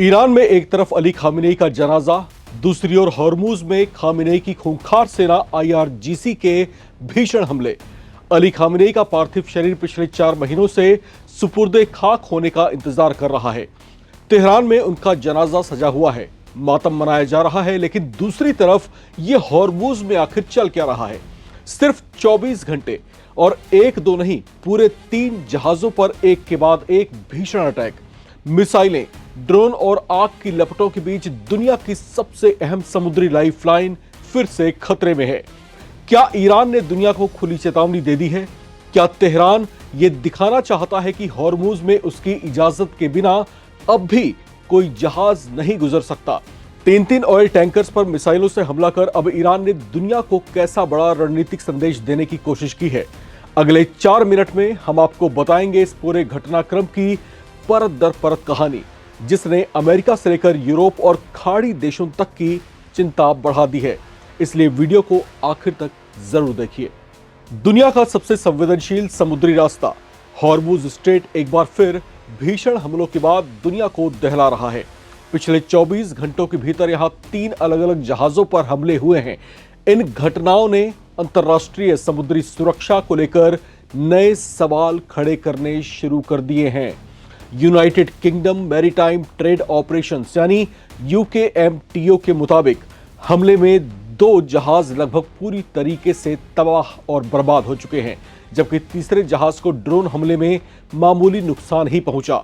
Iran में एक तरफ अली खामेनेई का जनाजा, दूसरी ओर हॉर्मुज में खामेनेई की खूंखार सेना आईआरजीसी के भीषण हमले। अली खामेनेई का पार्थिव शरीर पिछले 4 महीनों से सुपुर्दे खाक होने का इंतजार कर रहा है। तेहरान में उनका जनाजा सजा हुआ है, मातम मनाया जा रहा है, लेकिन दूसरी तरफ यह हॉर्मुज में आखिर चल क्या रहा है। सिर्फ 24 घंटे और एक दो नहीं, पूरे 3 जहाजों पर एक के बाद एक भीषण अटैक। मिसाइलें, ड्रोन और आग की लपटों के बीच दुनिया की सबसे अहम समुद्री लाइफलाइन फिर से खतरे में है। क्या ईरान ने दुनिया को खुली चेतावनी दे दी है? क्या तेहरान यह दिखाना चाहता है कि हॉर्मुज में उसकी इजाजत के बिना अब भी कोई जहाज नहीं गुजर सकता? 3 ऑयल टैंकर्स पर मिसाइलों से हमला कर अब ईरान ने दुनिया को कैसा बड़ा रणनीतिक संदेश देने की कोशिश की है? अगले 4 मिनट में हम आपको बताएंगे इस पूरे घटनाक्रम की परत दर परत कहानी, जिसने अमेरिका से लेकर यूरोप और खाड़ी देशों तक की चिंता बढ़ा दी है। इसलिए वीडियो को आखिर तक जरूर देखिए। दुनिया का सबसे संवेदनशील समुद्री रास्ता हॉर्मुज स्ट्रेट एक बार फिर भीषण हमलों के बाद दुनिया को दहला रहा है। पिछले 24 घंटों के भीतर यहां 3 अलग अलग जहाजों पर हमले हुए हैं। इन घटनाओं ने अंतर्राष्ट्रीय समुद्री सुरक्षा को लेकर नए सवाल खड़े करने शुरू कर दिए हैं। United kingdom maritime trade operations यानी यूकेएमटीओ के मुताबिक हमले में 2 जहाज लगभग पूरी तरीके से तबाह और बर्बाद हो चुके हैं, जबकि तीसरे जहाज को ड्रोन हमले में मामूली नुकसान ही पहुंचा।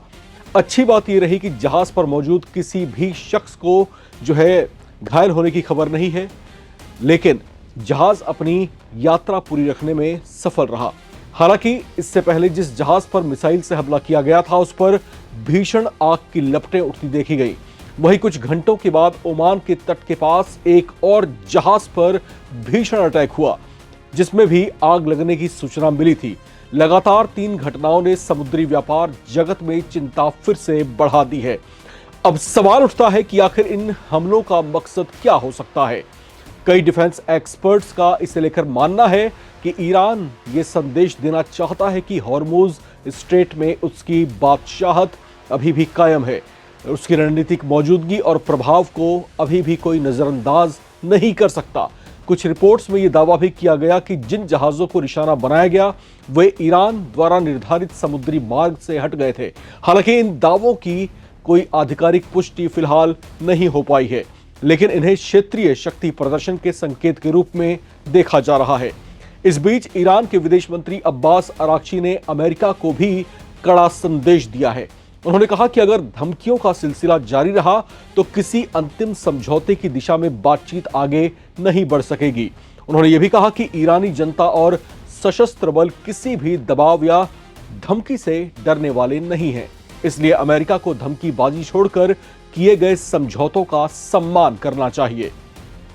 अच्छी बात यह रही कि जहाज पर मौजूद किसी भी शख्स को घायल होने की खबर नहीं है, लेकिन जहाज अपनी यात्रा पूरी रखने में सफल रहा। हालांकि इससे पहले जिस जहाज पर मिसाइल से हमला किया गया था उस पर भीषण आग की लपटें उठती देखी गई। वहीं कुछ घंटों के बाद ओमान के तट के पास एक और जहाज पर भीषण अटैक हुआ, जिसमें भी आग लगने की सूचना मिली थी। लगातार 3 घटनाओं ने समुद्री व्यापार जगत में चिंता फिर से बढ़ा दी है। अब सवाल उठता है कि आखिर इन हमलों का मकसद क्या हो सकता है। कई डिफेंस एक्सपर्ट्स का इसे लेकर मानना है कि ईरान ये संदेश देना चाहता है कि हॉर्मुज स्ट्रेट में उसकी बादशाहत अभी भी कायम है। उसकी रणनीतिक मौजूदगी और प्रभाव को अभी भी कोई नजरअंदाज नहीं कर सकता। कुछ रिपोर्ट्स में यह दावा भी किया गया कि जिन जहाजों को निशाना बनाया गया वे ईरान द्वारा निर्धारित समुद्री मार्ग से हट गए थे। हालांकि इन दावों की कोई आधिकारिक पुष्टि फिलहाल नहीं हो पाई है, लेकिन इन्हें क्षेत्रीय शक्ति प्रदर्शन के संकेत के रूप में देखा जा रहा है। इस बीच ईरान के विदेश मंत्री अब्बास अराक्ची ने अमेरिका को भी कड़ा संदेश दिया है। उन्होंने कहा कि अगर धमकियों का सिलसिला जारी रहा तो किसी अंतिम समझौते की दिशा में बातचीत आगे नहीं बढ़ सकेगी। उन्होंने यह भी कहा कि ईरानी जनता और सशस्त्र बल किसी भी दबाव या धमकी से डरने वाले नहीं हैं। इसलिए अमेरिका को धमकीबाजी छोड़कर किए गए समझौतों का सम्मान करना चाहिए।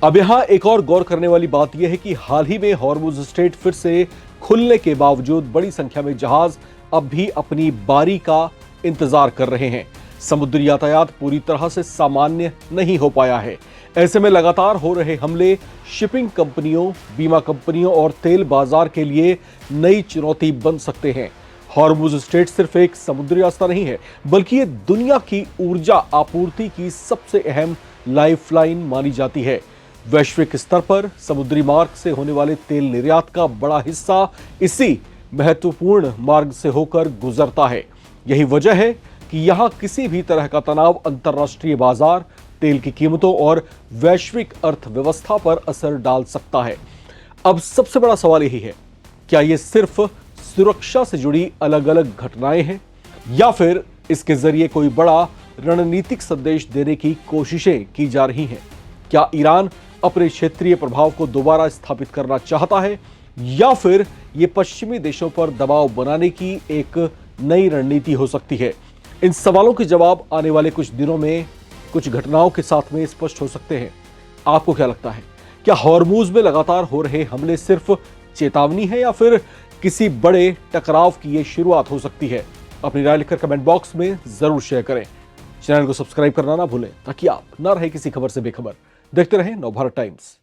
अब यहां एक और गौर करने वाली बात यह है कि हाल ही में हॉर्मुज स्ट्रेट फिर से खुलने के बावजूद बड़ी संख्या में जहाज अब भी अपनी बारी का इंतजार कर रहे हैं। समुद्री यातायात पूरी तरह से सामान्य नहीं हो पाया है। ऐसे में लगातार हो रहे हमले शिपिंग कंपनियों, बीमा कंपनियों और तेल बाजार के लिए नई चुनौती बन सकते हैं। हॉर्मुज स्ट्रेट सिर्फ एक समुद्री रास्ता नहीं है, बल्कि ये दुनिया की ऊर्जा आपूर्ति की सबसे अहम लाइफलाइन मानी जाती है। वैश्विक स्तर पर समुद्री मार्ग से होने वाले तेल निर्यात का बड़ा हिस्सा इसी महत्वपूर्ण मार्ग से होकर गुजरता है। यही वजह है कि यहां किसी भी तरह का तनाव अंतर्राष्ट्रीय बाजार, तेल की कीमतों और वैश्विक अर्थव्यवस्था पर असर डाल सकता है। अब सबसे बड़ा सवाल यही है, क्या ये सिर्फ सुरक्षा से जुड़ी अलग अलग घटनाएं हैं या फिर इसके जरिए कोई बड़ा रणनीतिक संदेश देने की कोशिशें की जा रही हैं? क्या ईरान अपने क्षेत्रीय प्रभाव को दोबारा स्थापित करना चाहता है या फिर यह पश्चिमी देशों पर दबाव बनाने की एक नई रणनीति हो सकती है? इन सवालों के जवाब आने वाले कुछ दिनों में कुछ घटनाओं के साथ में स्पष्ट हो सकते हैं। आपको क्या लगता है? क्या हॉर्मुज में लगातार हो रहे हमले सिर्फ चेतावनी है या फिर किसी बड़े टकराव की ये शुरुआत हो सकती है? अपनी राय लिखकर कमेंट बॉक्स में जरूर शेयर करें। चैनल को सब्सक्राइब करना ना भूलें ताकि आप ना रहे किसी खबर से बेखबर। देखते रहें नवभारत टाइम्स।